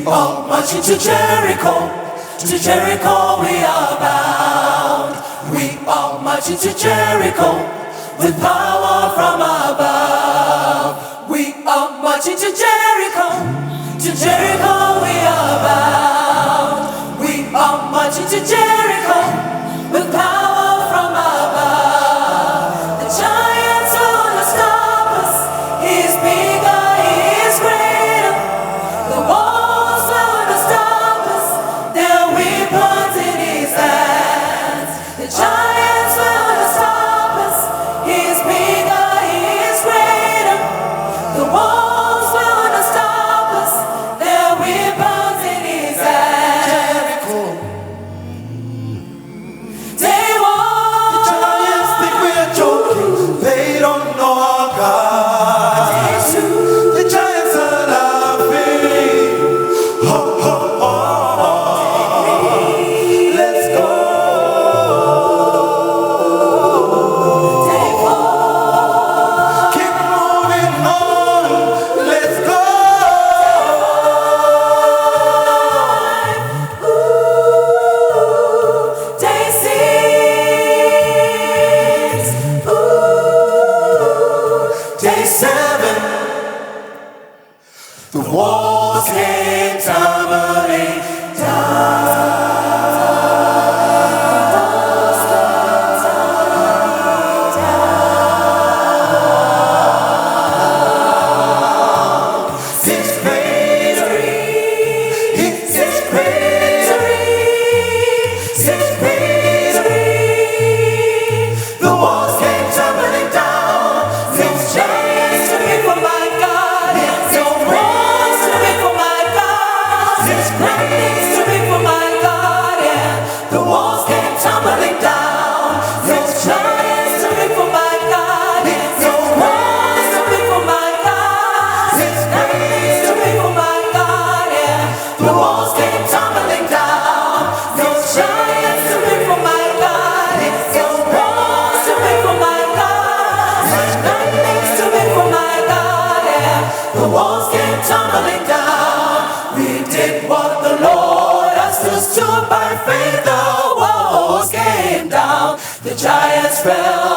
all marching to Jericho we are bound. We all marching to Jericho with power from above. We are marching to Jericho we are bound. We are marching to Jericho with power from above. The giants will not stop us. He's bigger, he is greater. The walls will not stop us. Their weapons in his hands. The giants will not stop us. He's bigger, he is greater. The walls will not stop us. Their weapons in his hands. Jericho. They walk. The giants think we're joking. They don't know our God. The giants are laughing. Ho, ho, ho. Let's go. They fall. Keep moving on. Let's go. Day 6. Day 7. The walls came tumbling down. His victory. His victory. His victory. The walls came tumbling down. His Giants to be for my God. No walls to be for my God. Nothing's to be for my God. Yeah. The walls came tumbling down. No giants to be for my God. No walls to be for my God. Nothing's to be for my God. Yeah. The walls came tumbling down. No giants to be for my God. No walls to be for my God. Nothing's to be for my God. Yeah. The walls came tumbling down. We did what the Lord asked us to by faith. The walls came down. The giants fell.